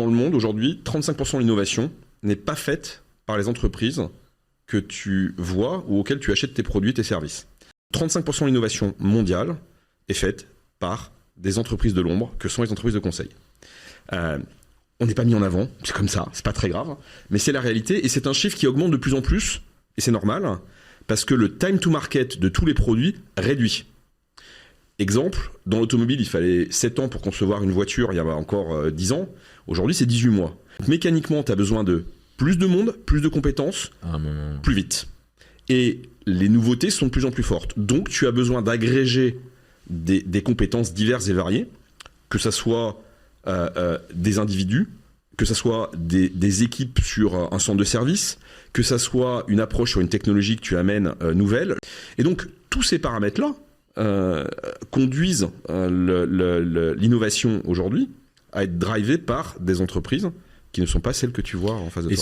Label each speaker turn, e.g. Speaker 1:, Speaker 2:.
Speaker 1: Dans le monde aujourd'hui, 35% de l'innovation n'est pas faite par les entreprises que tu vois ou auxquelles tu achètes tes produits, tes services. 35% de l'innovation mondiale est faite par des entreprises de l'ombre que sont les entreprises de conseil. On n'est pas mis en avant, c'est comme ça, c'est pas très grave, mais c'est la réalité et c'est un chiffre qui augmente de plus en plus et c'est normal parce que le time to market de tous les produits réduit. Exemple, dans l'automobile, il fallait 7 ans pour concevoir une voiture il y a encore 10 ans. Aujourd'hui, c'est 18 mois. Mécaniquement, tu as besoin de plus de monde, plus de compétences, plus vite. Et les nouveautés sont de plus en plus fortes. Donc, tu as besoin d'agréger des compétences diverses et variées, que ce soit des individus, que ce soit des équipes sur un centre de service, que ce soit une approche sur une technologie que tu amènes nouvelle. Et donc, tous ces paramètres-là conduisent l'innovation aujourd'hui à être drivée par des entreprises qui ne sont pas celles que tu vois en face de toi.